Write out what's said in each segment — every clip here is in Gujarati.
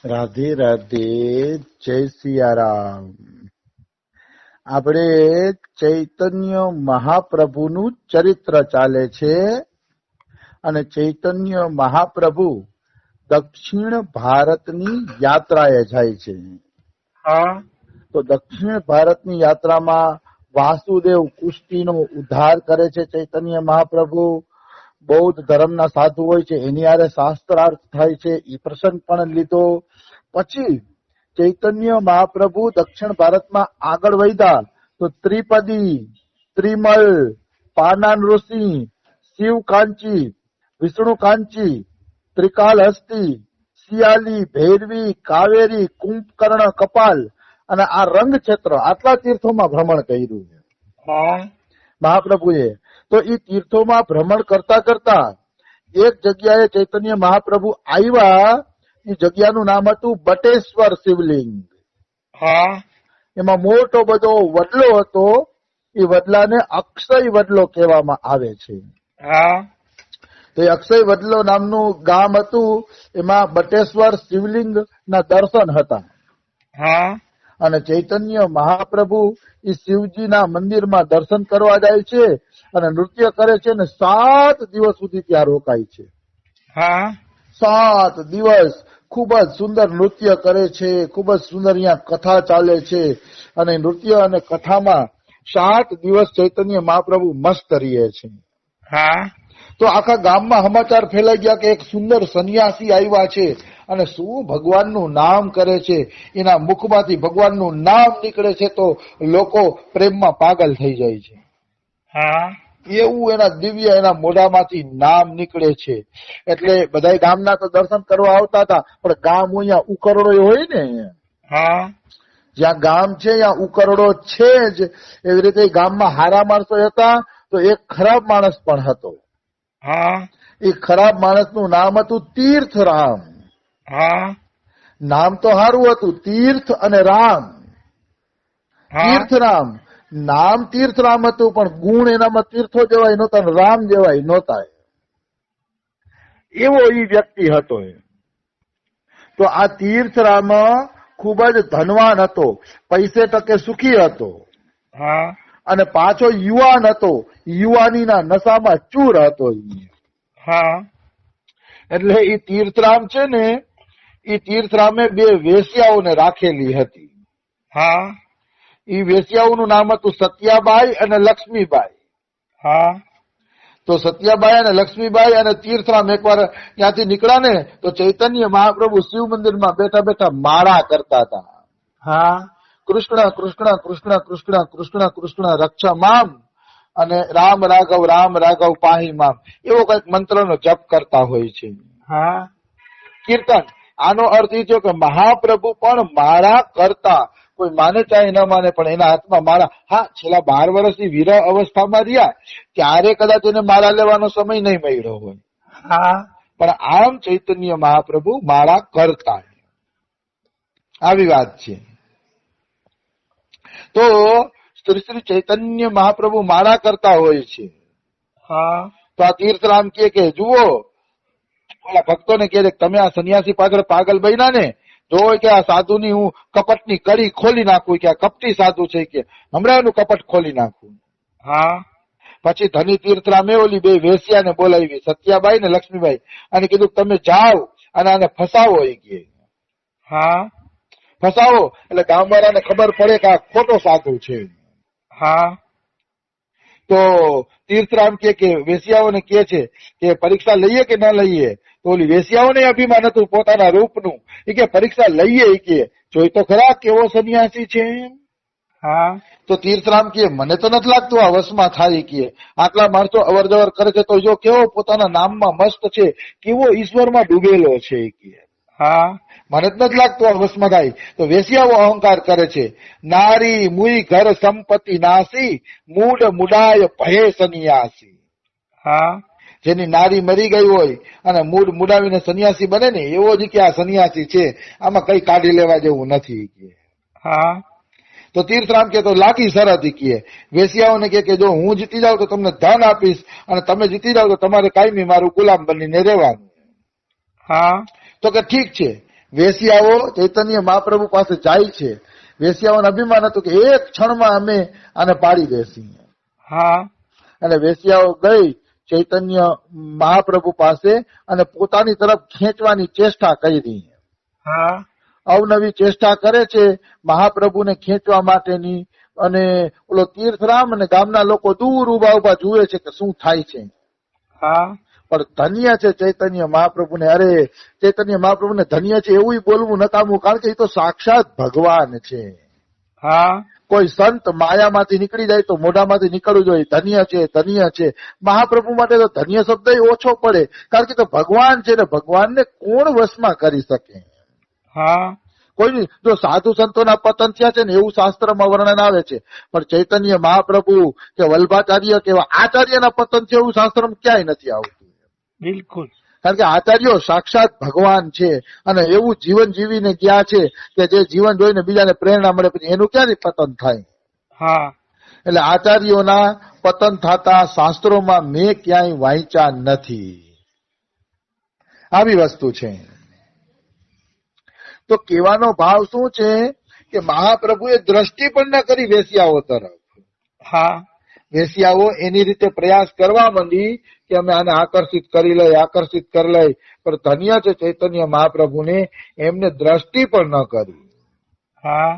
રાધે રાધે, જય સિયારામ. આપણે ચૈતન્ય મહાપ્રભુનું ચરિત્ર ચાલે છે અને ચૈતન્ય મહાપ્રભુ દક્ષિણ ભારતની યાત્રાએ જાય છે. તો દક્ષિણ ભારતની યાત્રામાં વાસુદેવ કુષ્ટીનો ઉદ્ધાર કરે છે ચૈતન્ય મહાપ્રભુ. બૌદ્ધ ધર્મના સાધુ હોય છે એની આરે શાસ્ત્રાર્થ થાય છે, એ પ્રસંગ પણ લીધો. પછી ચૈતન્ય મહાપ્રભુ દક્ષિણ ભારતમાં આગળ વધ્યા તો ત્રિપદી, ત્રિમલ, પાનાન ઋષિ, શિવ કાંચી, વિષ્ણુ કાંચી, ત્રિકાલહસ્તી, શિયાલી, ભૈરવી, કાવેરી, કુંભકર્ણ, કપાલ અને આ રંગક્ષેત્ર આટલા તીર્થોમાં ભ્રમણ કર્યું છે મહાપ્રભુએ. તો એ તીર્થોમાં ભ્રમણ કરતા કરતા એક જગ્યાએ ચૈતન્ય મહાપ્રભુ આવ્યા. એ જગ્યાનું નામ હતું બટેશ્વર શિવલિંગ. એમાં મોટો બધો વડલો હતો. એ વડલાને અક્ષય વડલો કહેવામાં આવે છે. તો એ અક્ષય વડલો નામનું ગામ હતું. એમાં બટેશ્વર શિવલિંગ ના દર્શન હતા. અને ચૈતન્ય મહાપ્રભુ એ શિવજીના મંદિરમાં દર્શન કરવા જાય છે અને નૃત્ય કરે છે ને 7 દિવસ સુધી ત્યાં રોકાય છે. 7 દિવસ ખૂબ જ સુંદર નૃત્ય કરે છે. ખૂબ જ સુંદર અહીંયા કથા ચાલે છે અને નૃત્ય અને કથામાં 7 દિવસ ચૈતન્ય મહાપ્રભુ મસ્ત રહે છે. તો આખા ગામમાં સમાચાર ફેલાઈ ગયા કે એક સુંદર સંન્યાસી આવ્યા છે અને શું ભગવાનનું નામ કરે છે. એના મુખમાંથી ભગવાનનું નામ નીકળે છે તો લોકો પ્રેમમાં પાગલ થઈ જાય છે. એવું એના દિવ્ય એના મોઢામાંથી નામ નીકળે છે. એટલે બધા ગામના તો દર્શન કરવા આવતા હતા, પણ ગામ અહીંયા ઉકરડો હોય ને, જ્યાં ગામ છે ત્યાં ઉકરડો છે જ. એવી રીતે ગામમાં હારા માણસો હતા તો એક ખરાબ માણસ પણ હતો. એ ખરાબ માણસનું નામ હતું તીર્થરામ. નામ તો સારું હતું, તીર્થ અને રામ. તીર્થરામ નામ તીર્થરામ હતું, પણ ગુણ એનામાં તીર્થો જેવાય નહોતા, રામ જેવાય નહોતા. એવો એ વ્યક્તિ હતો. તો આ તીર્થરામ ખૂબ જ ધનવાન હતો, પૈસે ટકે સુખી હતો અને પાછો યુવાન હતો. યુવાનીના નશામાં ચૂર હતો. એટલે એ તીર્થરામ છે ને, એ તીર્થરામે 2 વેશ્યાઓને રાખેલી હતી. એ વેશ્યાઓનું નામ હતું સત્યાબાઈ અને લક્ષ્મીબાઈ. તો સત્યાબાઈ અને લક્ષ્મીબાઈ અને તીર્થરામ એકવાર ત્યાંથી નીકળ્યા ને તો ચૈતન્ય મહાપ્રભુ શિવ મંદિરમાં બેઠા બેઠા માળા કરતા હતા. કૃષ્ણ કૃષ્ણ કૃષ્ણ કૃષ્ણ કૃષ્ણ કૃષ્ણ રક્ષા મામ અને રામ રાઘવ પાહી મામ, એવો કઈક મંત્રનો જપ કરતા હોય છે. કીર્તન. આનો અર્થ એ થયો કે મહાપ્રભુ પણ માળા કરતા. કોઈ માને ચાહે ન માને, પણ એના હાથમાં માળા. છેલ્લા 12 વર્ષની વિરહ અવસ્થામાં રહ્યા ત્યારે કદાચ એને માળા લેવાનો સમય નહીં મળ્યો હોય, પણ આમ ચૈતન્ય મહાપ્રભુ માળા કરતા. આવી વાત છે. તો શ્રી ચૈતન્ય મહાપ્રભુ માળા કરતા હોય છે. તો આ તીર્થરામ કે જુઓ, ઓલા ભક્તોને કહે તમે આ સંન્યાસી પાછળ પાગલ બન્યા ને, જો કે આ સાધુની હું કપટની કડી ખોલી નાખું, કે આ કપટી સાધુ છે, કે હમણાં એનું કપટ ખોલી નાખું. પછી ધની તીર્થરામે ઓલી 2 વેશ્યાને બોલાવી, સત્યાબાઈ ને લક્ષ્મીબાઈ, અને કીધું તમે જાઓ અને આને ફસાવો. એ કે ફસાવો એટલે ગામવાળાને ખબર પડે કે આ ખોટો સાધુ છે. તો તીર્થરામ કે વેશ્યાઓને કે છે કે પરીક્ષા લઈએ કે ન લઈએ. તો ઓલી વેશ્યાઓને અભિમાન હતું પોતાના રૂપનું. એ કે પરીક્ષા લઈએ. એ કે જોઈ તો ખરા કેવો સંન્યાસી છે. તો તીર્થરામ કે મને તો નથી લાગતું આ વશમાં થાય. કે આટલા માણસો અવર જવર કરે છે તો જો કેવો પોતાના નામમાં મસ્ત છે, કેવો ઈશ્વરમાં ડૂબેલો છે. કે મને જ નથી લાગતું આ વશમાં થાય. તો વેશ્યાઓ અહંકાર કરે છે. નારી મુઈ ઘર સંપત્તિ નાસી, મૂડ મુડાય ભય સન્યાસી. જેની નારી મરી ગઈ હોય અને મૂડ મુડાવીને સન્યાસી બને ને, એવો જ કે આ સન્યાસી છે, આમાં કઈ કાઢી લેવા જેવું નથી. તો તીર્થરામ કે તો લાગી શરત. કે વેશ્યાઓને કે જો હું જીતી જાઉં તો તમને ધન આપીશ, અને તમે જીતી જાઓ તો તમારે કાયમી મારું ગુલામ બનીને રહેવાનું. તો કે ઠીક છે. વેશ્યાઓ ચૈતન્ય મહાપ્રભુ પાસે જાય છે. વેશ્યાઓને અભિમાન હતું કે એક ક્ષણમાં અમે આને પાડી દેશી. હા. અને વેશ્યાઓ ગઈ ચૈતન્ય મહાપ્રભુ પાસે અને પોતાની તરફ ખેંચવાની ચેષ્ટા કરી. હા. અવનવી ચેષ્ટા કરે છે મહાપ્રભુને ખેંચવા માટેની. અને ઓલો તીર્થરામ અને ગામના લોકો દૂર ઉભા ઉભા જુએ છે કે શું થાય છે. હા. પણ ધન્ય છે ચૈતન્ય મહાપ્રભુને. અરે ચૈતન્ય મહાપ્રભુને ધન્ય છે એવું બોલવું નકામું, કારણ કે એ તો સાક્ષાત ભગવાન છે. હા. કોઈ સંત માયામાંથી નીકળી જાય તો મોઢામાંથી નીકળવું જોઈએ ધન્ય છે ધન્ય છે. મહાપ્રભુ માટે તો ધન્ય શબ્દ ઓછો પડે, કારણ કે તો ભગવાન છે ને ભગવાનને કોણ વશમાં કરી શકે. હા. કોઈ જો સાધુ સંતોના પતન થયા છે ને એવું શાસ્ત્રમાં વર્ણન આવે છે, પણ ચૈતન્ય મહાપ્રભુ કે વલ્ભાચાર્ય કે આચાર્યના પતન છે એવું શાસ્ત્રમાં ક્યાંય નથી આવતું. બિલકુલ. કારણ કે આચાર્યો સાક્ષાત ભગવાન છે અને એવું જીવન જીવીને ગયા છે કે જે જીવન જોઈને બીજાને પ્રેરણા મળે, પછી એનું ક્યાંથી પતન થાય. હા. એટલે આચાર્યોના પતન થતા શાસ્ત્રોમાં મેં ક્યાંય વાંચ્યા નથી. આવી વસ્તુ છે. તો કહેવાનો ભાવ શું છે કે મહાપ્રભુએ દ્રષ્ટિ પણ ન કરી વેશ્યાઓ તરફ. હા. વેશ્યાઓ એની રીતે પ્રયાસ કરવા માંડી કે અમે આને આકર્ષિત કરી લઈ આકર્ષિત કરી લઈ, પણ ધન્ય છે ચૈતન્ય મહાપ્રભુને એમને દ્રષ્ટિ પણ ન કરી. હા.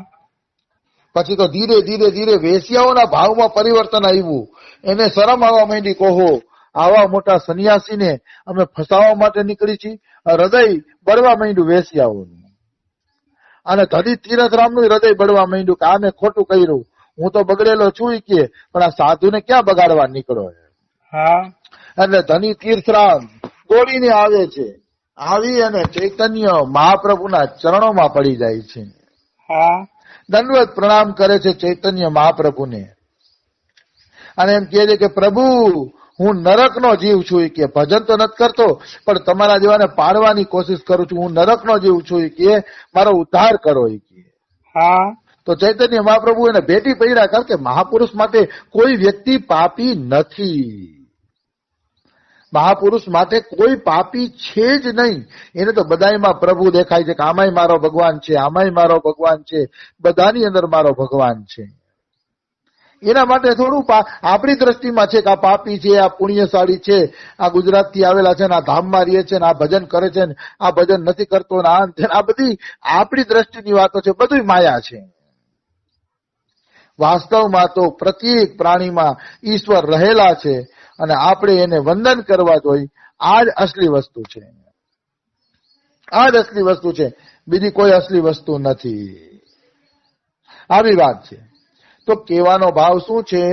પછી તો ધીરે ધીરે ધીરે વેશ્યાઓના ભાવમાં પરિવર્તન આવ્યું. એને શરમ આવવા માંડી. કહો આવા મોટા સંન્યાસીને અમે ફસાવવા માટે નીકળી છીએ. હૃદય બળવા માંડ્યું વેશ્યાઓનું. અને ધડી તીરથરામનું હૃદય બળવા માંડ્યું કે આ મેં ખોટું કર્યું, હું તો બગડેલો છું કે, પણ આ સાધુને ક્યાં બગાડવા નીકળો. હા. એટલે ધની તીર્થરામ દોડીને આવે છે. આવી અને ચૈતન્ય મહાપ્રભુના ચરણોમાં પડી જાય છે. હા. દંડવત પ્રણામ કરે છે ચૈતન્ય મહાપ્રભુને. અને એમ કહે છે કે પ્રભુ હું નરકનો જીવ છું કે, ભજન તો નથી કરતો પણ તમારા જેવાને પાડવાની કોશિશ કરું છું. હું નરકનો જીવ છું કે, મારો ઉદ્ધાર કરો કે. હા. તો ચૈતન્ય મહાપ્રભુ એને ભેટી પડ્યા, કારણ કે મહાપુરુષ માટે કોઈ વ્યક્તિ પાપી નથી. મહાપુરુષ માટે કોઈ પાપી છે જ નહીં. એને તો બધામાં પ્રભુ દેખાય છે કે આમાંય મારો ભગવાન છે, આમાંય મારો ભગવાન છે, બધાની અંદર મારો ભગવાન છે. એના માટે થોડું આપણી દ્રષ્ટિમાં છે કે આ પાપી છે, આ પુણ્યશાળી છે, આ ગુજરાતથી આવેલા છે, આ ધામમાં રહે છે, આ ભજન કરે છે, આ ભજન નથી કરતો, આ બધી આપણી દ્રષ્ટિની વાતો છે. બધું માયા છે. વાસ્તવમાં તો પ્રત્યેક પ્રાણીમાં ઈશ્વર રહેલા છે અને આપણે એને વંદન કરવા જોઈએ. આ જ અસલી વસ્તુ છે. આ જ અસલી વસ્તુ છે, બીજી કોઈ અસલી વસ્તુ નથી. આવી વાત છે. તો કહેવાનો ભાવ શું છે?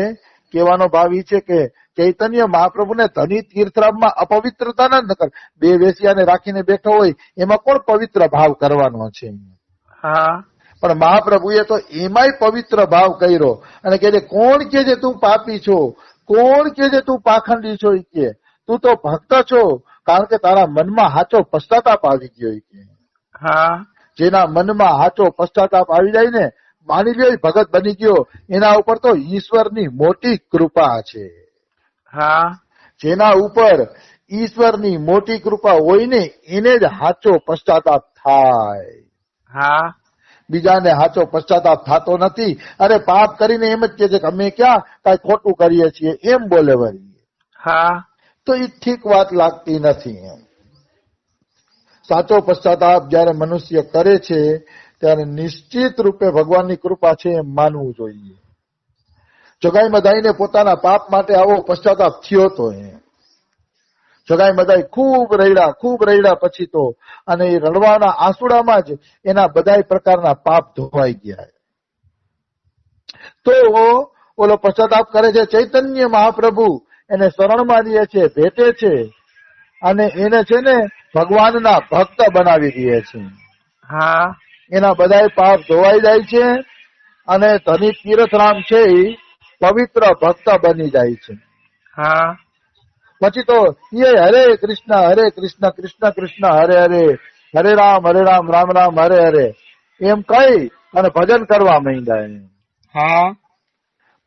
કહેવાનો ભાવ એ છે કે ચૈતન્ય મહાપ્રભુને ધની તીર્થરામમાં અપવિત્રતા ન કર. બે વેશ્યાને રાખીને બેઠો હોય એમાં કોણ પવિત્ર ભાવ કરવાનો છે? હા. પણ મહાપ્રભુએ તો એમાંય પવિત્ર ભાવ કર્યો અને કહે છે કોણ કે છે તું પાપી છો, કોણ કે છે તું પાખંડી છો કે, તું તો ભક્ત છો, કારણ કે તારા મનમાં સાચો પશ્ચાતાપ આવી ગયો કે. હા. જેના મનમાં સાચો પશ્ચાતાપ આવી જાય ને, માની લ્યો ભગત બની ગયો, એના ઉપર તો ઈશ્વરની મોટી કૃપા છે. હા. જેના ઉપર ઈશ્વરની મોટી કૃપા હોય ને એને જ સાચો પશ્ચાતાપ થાય. હા. બીજાને સાચો પશ્ચાતાપ થતો નથી. અરે પાપ કરીને એમ જ કે છે કે અમે ક્યાં કઈ ખોટું કરીએ છીએ એમ બોલે વળી. હા. તો એ ઠીક વાત લાગતી નથી. એમ સાચો પશ્ચાતાપ જયારે મનુષ્ય કરે છે ત્યારે નિશ્ચિત રૂપે ભગવાનની કૃપા છે એમ માનવું જોઈએ. જોગાઈ મધાઈને પોતાના પાપ માટે આવો પશ્ચાતાપ થયો તો જોગાઈ મધાઈ ખૂબ રડ્યા પછી તો, અને એ રડવાના આંસુડામાં જ એના બધા પ્રકારના પાપ ધોવાઈ ગયા. તો ઓલો પશ્ચાતાપ કરે છે. ચૈતન્ય મહાપ્રભુ એને શરણમાં લે છે, ભેટે છે અને એને છે ને ભગવાનના ભક્ત બનાવી દે છે. હા. એના બધા પાપ ધોવાઈ જાય છે અને ધની તીર્થરામ છે એ પવિત્ર ભક્ત બની જાય છે. હા. પછી તો એ હરે કૃષ્ણ કૃષ્ણ કૃષ્ણ હરે હરે, હરે રામ રામ રામ હરે હરે એમ કહી અને ભજન કરવા માંડ્યા. હા.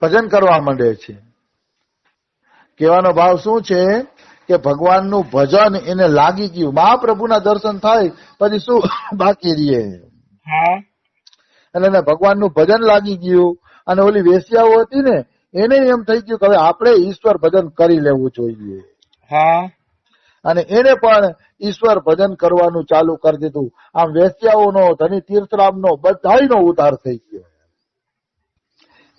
ભજન કરવા માંડે છે. કહેવાનો ભાવ શું છે કે ભગવાનનું ભજન એને લાગી ગયું, મહાપ્રભુના દર્શન થાય પછી શું બાકી રહીએ, એટલે ભગવાનનું ભજન લાગી ગયું. અને ઓલી વેશ્યાઓ હતી ને એને એમ થઈ ગયું કે હવે આપણે ઈશ્વર ભજન કરી લેવું જોઈએ, અને એને પણ ઈશ્વર ભજન કરવાનું ચાલુ કરી દીધું. આમ વેશ્યાઓનો, ધની તીર્થરામનો, બધાયનો ઉદ્ધાર થઈ ગયો.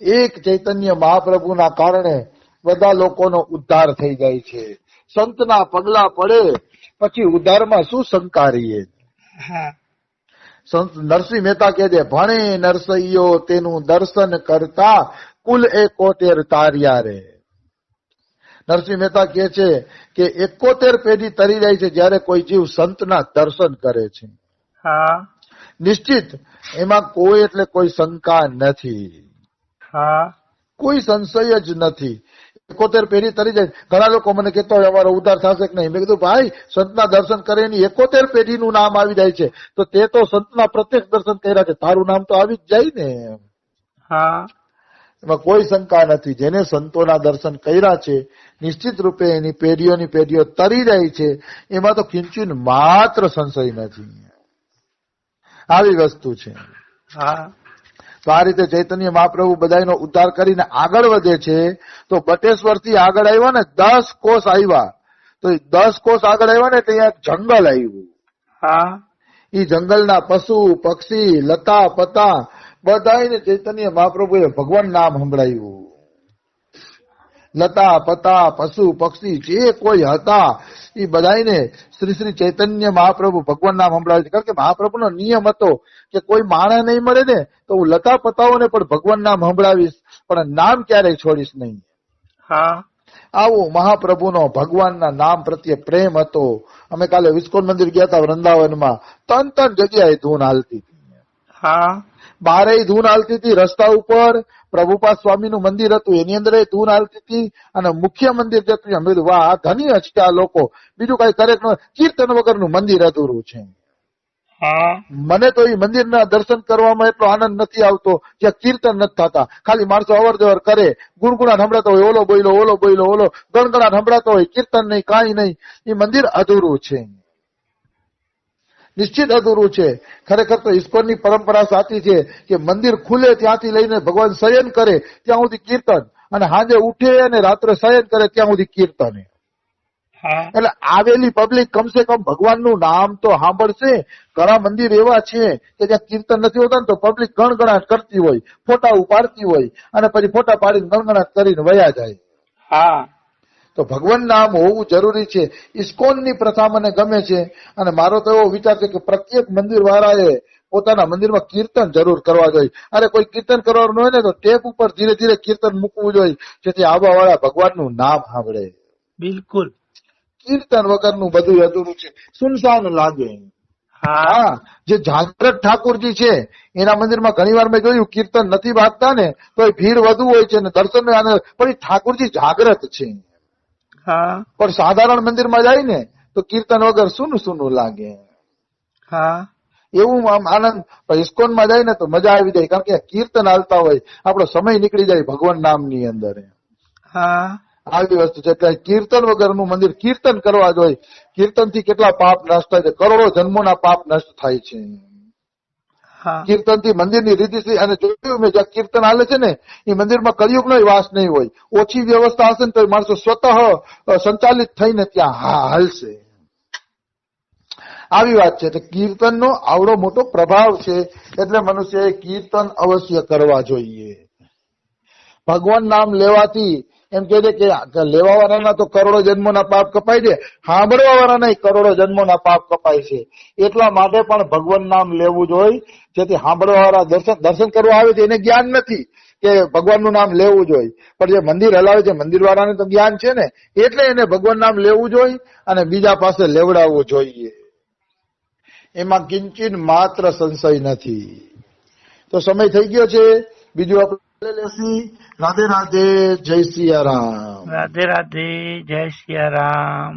એક ચૈતન્ય મહાપ્રભુના કારણે બધા લોકોનો ઉદ્ધાર થઈ જાય છે. સંતના પગલા પડે પછી ઉદ્ધારમાં શું શંકા રહીએ. સંત નરસિંહ મહેતા કહે છે, ભણે નરસૈયો તેનું દર્શન કરતા કુલ 71 તાર્યા રે. નરસિંહ મહેતા કહે છે કે 71 પેઢી તરી જાય છે જયારે કોઈ જીવ સંતના દર્શન કરે છે. નિશ્ચિત એમાં કોઈ એટલે કોઈ શંકા નથી, કોઈ સંશય જ નથી. 71 પેઢી તરી જાય. ઘણા લોકો મને કહેતા હોય અમારો ઉદ્ધાર થશે કે નહીં. મેં કીધું ભાઈ, સંતના દર્શન કરે એની 71 પેઢીનું નામ આવી જાય છે તો તે તો સંતના પ્રત્યક્ષ દર્શન કર્યા છે, તારું નામ તો આવી જ જાય ને. એમાં કોઈ શંકા નથી. જેને સંતોના દર્શન કર્યા છે નિશ્ચિત રૂપે એની પેઢીઓની પેઢીઓ તરી જાય છે, એમાં તો કિંચિત માત્ર સંશય નથી. આવી વસ્તુ છે. તો આ રીતે ચૈતન્ય મહાપ્રભુ બધાનો ઉદ્ધાર કરીને આગળ વધે છે. તો બટેશ્વર થી આગળ આવ્યા ને 10 કોસ આવ્યા, તો 10 કોસ આગળ આવ્યા ને ત્યાં જંગલ આવ્યું. એ જંગલના પશુ પક્ષી લતા પતા બધાને ચૈતન્ય મહાપ્રભુએ ભગવાન નામ સંભળાયું. લતા પતા પશુ પક્ષી જે કોઈ હતા એ બધાને શ્રી શ્રી ચૈતન્ય મહાપ્રભુ ભગવાન નામ સંભળાવે છે. કારણ કે મહાપ્રભુનો નિયમ હતો કે કોઈ માણસ નહીં મળે ને તો હું લતા પતાઓને પણ ભગવાન નામ સંભળાવીશ, પણ નામ ક્યારેય છોડીશ નહીં. આવો મહાપ્રભુનો ભગવાનના નામ પ્રત્યે પ્રેમ હતો. અમે કાલે વિસ્કોન મંદિર ગયા હતા વૃંદાવનમાં, 3 જગ્યાએ ધૂન હાલતી હતી. બારેય ધૂન હાલતી હતી. રસ્તા ઉપર પ્રભુપાદ સ્વામીનું મંદિર હતું એની અંદર ધૂન હાલતી હતી, અને મુખ્ય મંદિર જતું. અમે કીધું વાહ, આ ધની જ છે આ લોકો, બીજું કઈ કરે. કીર્તન વગરનું મંદિર અધૂરું છે. મને તો એ મંદિરના દર્શન કરવામાં એટલો આનંદ નથી આવતો જ્યાં કીર્તન નથી થતા. ખાલી માણસો અવર જવર કરે, ગુણગુણાટ સંભળાતો હોય, ઓલો બોયલો ઓલો બોયલો ઓલો ગણગણાટ સંભળાતો હોય, કીર્તન નહીં કાંઈ નહીં. એ મંદિર અધૂરું છે, નિશ્ચિત અધૂરું છે. ખરેખર તો ઇસ્કોનની પરંપરા સાચી છે કે મંદિર ખુલે ત્યાંથી લઈને ભગવાન શયન કરે ત્યાં સુધી કીર્તન, અને સાંજે ઉઠે અને રાત્રે શયન કરે ત્યાં સુધી કીર્તન. એટલે આવેલી પબ્લિક કમસે કમ ભગવાનનું નામ તો સાંભળશે. ઘણા મંદિર એવા છે કે જ્યાં કીર્તન નથી હોતા ને તો પબ્લિક ગણગણાટ કરતી હોય, ફોટા ઉપાડતી હોય, અને પછી ફોટા પાડીને ગણગણાટ કરીને વયા જાય. તો ભગવાન નામ હોવું જરૂરી છે. ઇસ્કોનની પ્રથા મને ગમે છે, અને મારો તો એવો વિચાર છે કે પ્રત્યેક મંદિર વાળાએ પોતાના મંદિરમાં કીર્તન જરૂર કરવા જોઈએ. અરે કોઈ કીર્તન કરવાનું હોય ને તો ટેપ ઉપર ધીરે ધીરે કીર્તન મૂકવું જોઈએ, જેથી આવવા વાળા ભગવાનનું નામ સાંભળે. બિલકુલ. કીર્તન વગરનું બધું અધૂરું છે, સુનસાન લાગે. જે જાગ્રત ઠાકોરજી છે એના મંદિરમાં ઘણી વાર મેં જોયું કીર્તન નથી વાગતા ને તો ભીડ વધુ હોય છે ને દર્શન પણ ઠાકોરજી જાગ્રત છે. પણ સાધારણ મંદિરમાં જાય ને તો કીર્તન વગર સુનું સુનું લાગે. એવું આમ આનંદ. ઇસ્કોનમાં જાય ને તો મજા આવી જાય, કારણ કે કીર્તન હાલતા હોય, આપણો સમય નીકળી જાય ભગવાન નામની અંદર. આવી વસ્તુ છે. કીર્તન વગરનું મંદિર. કીર્તન કરવા જોઈએ. કીર્તન થી કેટલા પાપ નષ્ટ થાય છે, કરોડો જન્મોના પાપ નષ્ટ થાય છે કીર્તન થી. મંદિરની રીતિ, અને જોયું મેં જ્યાં કીર્તન હાલે છે ને એ મંદિરમાં કળિયુગનો વાસ નહીં હોય. ઓછી વ્યવસ્થા હશે ને તો માણસો સ્વતઃ સંચાલિત થઈને ત્યાં હાલશે. આવી વાત છે. તો કીર્તનનો આવડો મોટો પ્રભાવ છે, એટલે મનુષ્યએ કીર્તન અવશ્ય કરવા જોઈએ. ભગવાન નામ લેવાથી એમ કે છે કે લેવા વાળાના તો કરોડો જન્મોના પાપ કપાય છે, સાંભળવા વાળાના કરોડો જન્મોના પાપ કપાય છે. એટલા માટે પણ ભગવાન નામ લેવું જોઈએ, જેથી સાંભળવા વાળા દર્શન કરવા આવે છે એને જ્ઞાન નથી કે ભગવાનનું નામ લેવું જોઈએ, પણ જે મંદિર હલાવે છે મંદિર વાળાને તો જ્ઞાન છે ને, એટલે એને ભગવાન નામ લેવું જોઈએ અને બીજા પાસે લેવડાવવું જોઈએ. એમાં કિંચિત માત્ર સંશય નથી. તો સમય થઈ ગયો છે. બીજું આપણે લેસી. રાધે રાધે, જય સિયા રામ. રાધે રાધે, જય સિયા રામ.